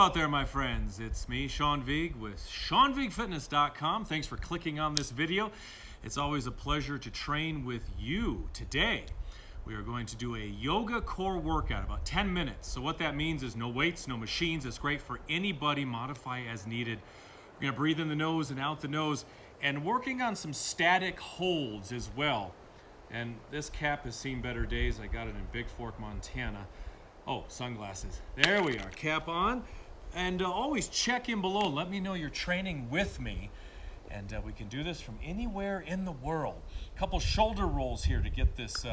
out there, my friends. It's me, Sean Vigue, with SeanVigueFitness.com. Thanks for clicking on this video. It's always a pleasure to train with you. Today, we are going to do a yoga core workout, about 10 minutes. So what that means is no weights, no machines. It's great for anybody, modify as needed. We're gonna breathe in the nose and out the nose, and working on some static holds as well. And this cap has seen better days. I got it in Big Fork, Montana. Oh, sunglasses. There we are, cap on. And always check in below. Let me know you're training with me. And we can do this from anywhere in the world. A couple shoulder rolls here to get this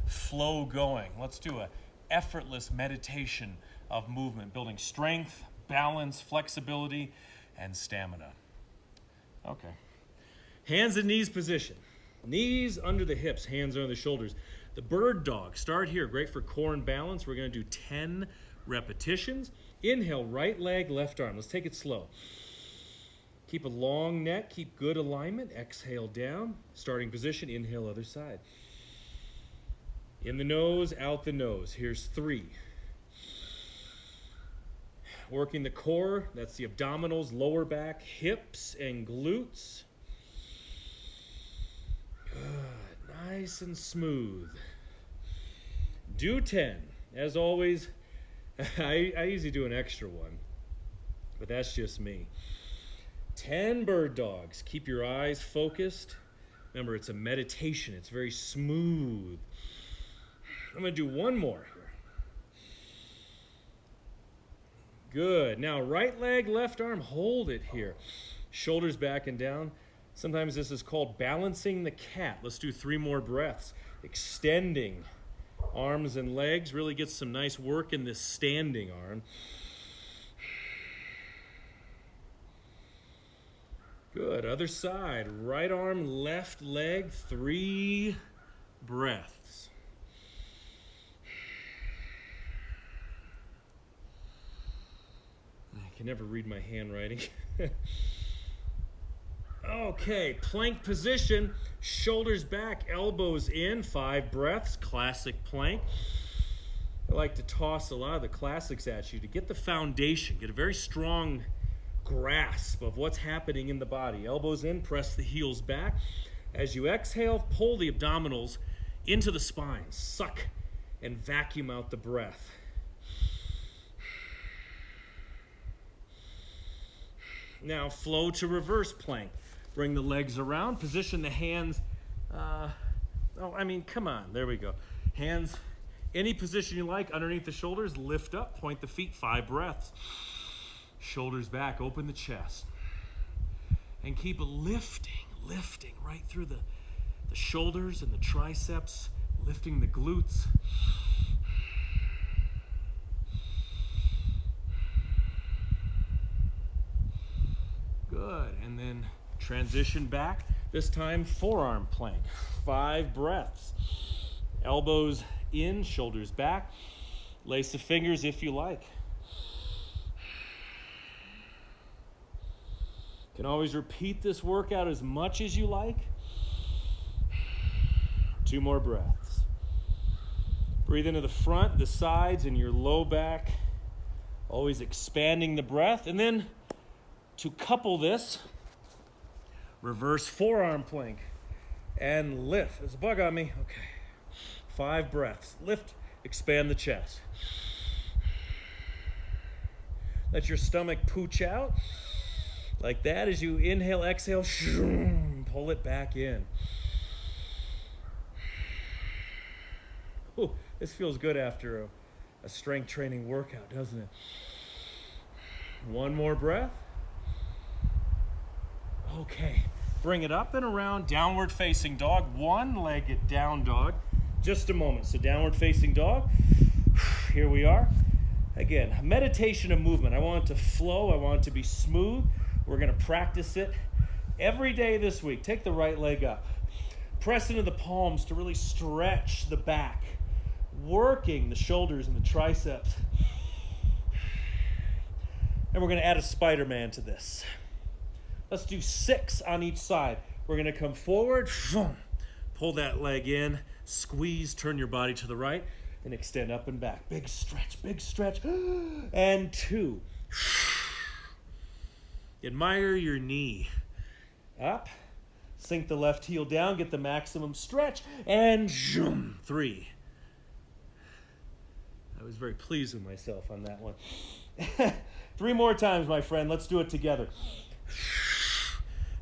flow going. Let's do a effortless meditation of movement, building strength, balance, flexibility, and stamina. Okay. Hands and knees position. Knees under the hips, hands under the shoulders. The bird dog, start here, great for core and balance. We're gonna do 10 repetitions. Inhale, right leg, left arm. Let's take it slow. Keep a long neck, keep good alignment. Exhale down, starting position, inhale other side. In the nose, out the nose. Here's 3. Working the core, that's the abdominals, lower back, hips, and glutes. Good, nice and smooth. Do 10. As always, I usually do an extra one, but that's just me. 10 bird dogs. Keep your eyes focused. Remember, it's a meditation. It's very smooth. I'm gonna do one more here. Good. Now, right leg, left arm, hold it here. Shoulders back and down. Sometimes this is called balancing the cat. Let's do 3 more breaths. Extending arms and legs. Really get some nice work in this standing arm. Good. Other side. Right arm, left leg. 3 breaths. I can never read my handwriting. Okay, plank position, shoulders back, elbows in, 5 breaths, classic plank. I like to toss a lot of the classics at you to get the foundation, get a very strong grasp of what's happening in the body. Elbows in, press the heels back. As you exhale, pull the abdominals into the spine, suck and vacuum out the breath. Now flow to reverse plank. Bring the legs around, position the hands, come on, there we go. Hands, any position you like, underneath the shoulders, lift up, point the feet, 5 breaths. Shoulders back, open the chest. And keep lifting right through the shoulders and the triceps, lifting the glutes. Good, and then transition back, this time forearm plank, 5 breaths. Elbows in, shoulders back. Lace the fingers if you like. You can always repeat this workout as much as you like. 2 more breaths. Breathe into the front, the sides, and your low back. Always expanding the breath. And then to couple this, reverse forearm plank and lift. There's a bug on me. Okay. 5 breaths. Lift, expand the chest. Let your stomach pooch out like that. As you inhale, exhale, pull it back in. Ooh, this feels good after a strength training workout, doesn't it? 1 more breath. Okay, bring it up and around, downward facing dog, 1-legged down dog. Just a moment, so downward facing dog. Here we are. Again, meditation of movement. I want it to flow, I want it to be smooth. We're gonna practice it every day this week. Take the right leg up. Press into the palms to really stretch the back, working the shoulders and the triceps. And we're gonna add a Spider-Man to this. Let's do 6 on each side. We're gonna come forward, pull that leg in, squeeze, turn your body to the right. and extend up and back. Big stretch, and 2. Admire your knee. Up, sink the left heel down, get the maximum stretch, and 3. I was very pleased with myself on that one. 3 more times, my friend. Let's do it together.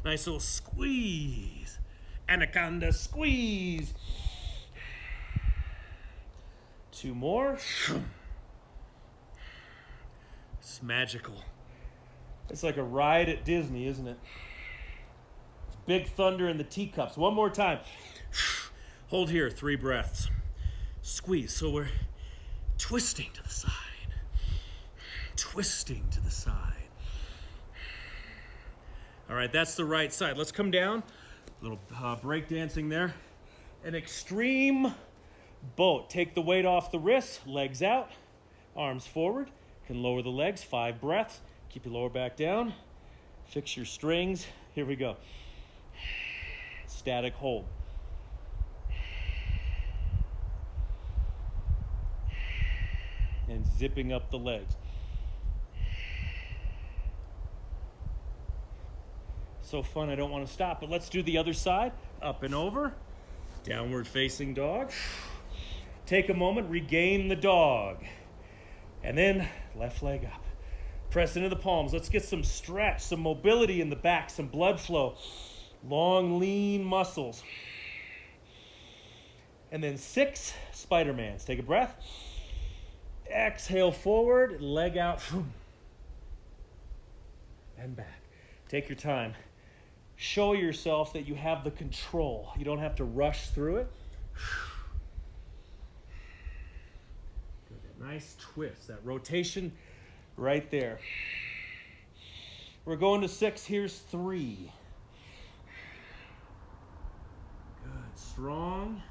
Nice little squeeze. Anaconda squeeze. 2 more. It's magical. It's like a ride at Disney, isn't it? It's Big Thunder in the teacups. 1 more time. Hold here, 3 breaths. Squeeze. So we're twisting to the side. Twisting to the side. All right, that's the right side. Let's come down. A little break dancing there. An extreme boat. Take the weight off the wrists, legs out, arms forward. Can lower the legs, 5 breaths. Keep your lower back down. Fix your strings. Here we go. Static hold. And zipping up the legs. So fun, I don't want to stop, but let's do the other side. Up and over. Downward facing dog. Take a moment, regain the dog. And then left leg up. Press into the palms. Let's get some stretch, some mobility in the back, some blood flow. Long, lean muscles. And then 6 Spider-Mans. Take a breath. Exhale forward, leg out. And back. Take your time. Show yourself that you have the control. You don't have to rush through it. Good. Nice twist. That rotation right there. We're going to 6. Here's 3. Good. Strong.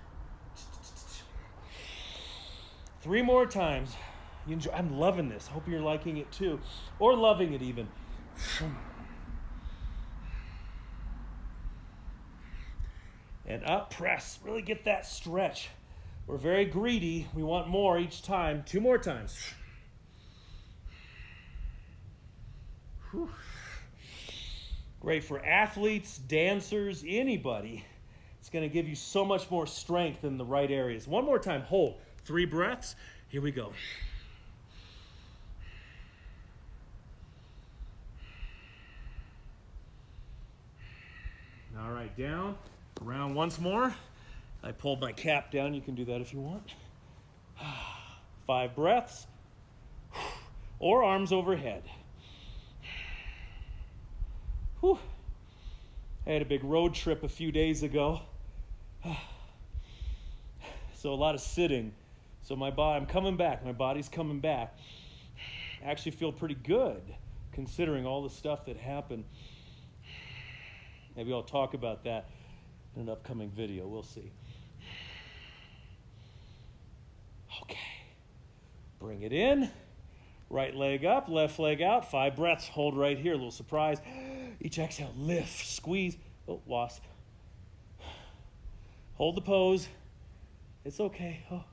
3 more times. You enjoy. I'm loving this. Hope you're liking it too. Or loving it even. And up, press. Really get that stretch. We're very greedy. We want more each time. 2 more times. Whew. Great for athletes, dancers, anybody. It's going to give you so much more strength in the right areas. 1 more time. Hold. 3 breaths. Here we go. All right, down. Around once more. I pulled my cap down. You can do that if you want. 5 breaths. Or arms overhead. Whew. I had a big road trip a few days ago. So a lot of sitting. So I'm coming back. My body's coming back. I actually feel pretty good considering all the stuff that happened. Maybe I'll talk about that in an upcoming video. We'll see. Okay. Bring it in. Right leg up, left leg out. 5 breaths. Hold right here. A little surprise. Each exhale, lift, squeeze. Oh, wasp. Hold the pose. It's okay. Oh,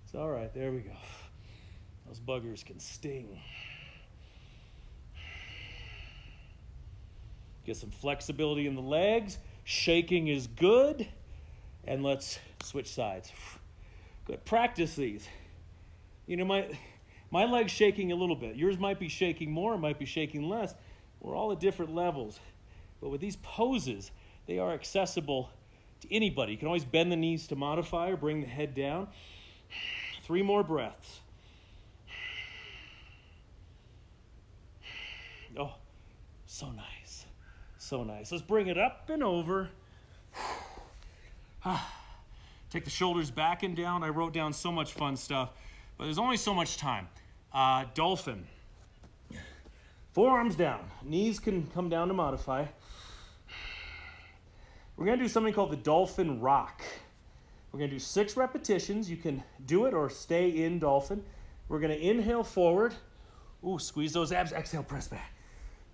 it's all right. There we go. Those buggers can sting. Get some flexibility in the legs. Shaking is good. And let's switch sides. Good. Practice these. You know, my leg's shaking a little bit. Yours might be shaking more, it might be shaking less. We're all at different levels. But with these poses, they are accessible to anybody. You can always bend the knees to modify or bring the head down. 3 more breaths. Oh, so nice. So nice. Let's bring it up and over. Take the shoulders back and down. I wrote down so much fun stuff, but there's only so much time. Dolphin. Forearms down. Knees can come down to modify. We're going to do something called the Dolphin Rock. We're going to do 6 repetitions. You can do it or stay in Dolphin. We're going to inhale forward. Ooh, squeeze those abs. Exhale, press back.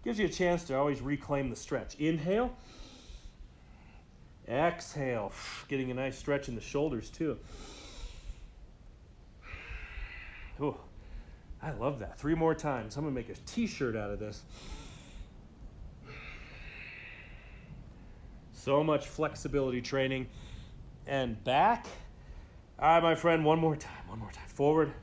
Gives you a chance to always reclaim the stretch. Inhale. Exhale. Getting a nice stretch in the shoulders too. Oh, I love that. 3 more times. I'm gonna make a t-shirt out of this. So much flexibility training. And back. All right, my friend, one more time. Forward.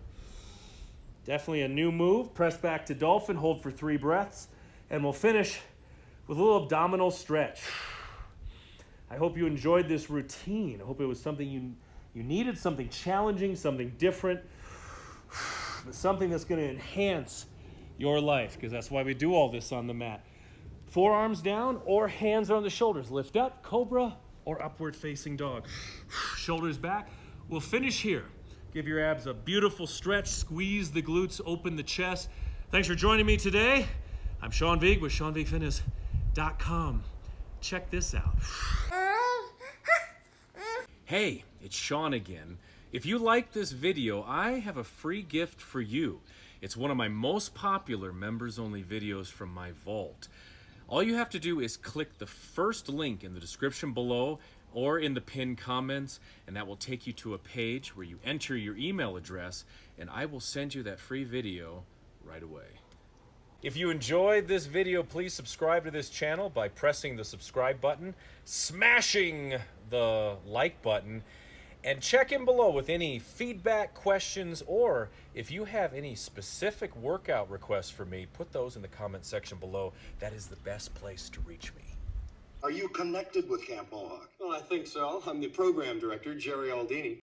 Definitely a new move. Press back to dolphin, hold for 3 breaths, and we'll finish with a little abdominal stretch. I hope you enjoyed this routine. I hope it was something you needed, something challenging, something different, but something that's going to enhance your life, because that's why we do all this on the mat. Forearms down or hands on the shoulders. Lift up, cobra, or upward facing dog. Shoulders back. We'll finish here. Give your abs a beautiful stretch. Squeeze the glutes, open the chest. Thanks for joining me today. I'm Sean Vigue with SeanVigueFitness.com. Check this out. Hey, it's Sean again. If you like this video, I have a free gift for you. It's one of my most popular members-only videos from my vault. All you have to do is click the first link in the description below or in the pinned comments, and that will take you to a page where you enter your email address, and I will send you that free video right away. If you enjoyed this video, please subscribe to this channel by pressing the subscribe button, smashing the like button, and check in below with any feedback, questions, or if you have any specific workout requests for me, put those in the comment section below. That is the best place to reach me. Are you connected with Camp Mohawk? Well, I think so. I'm the program director, Jerry Aldini.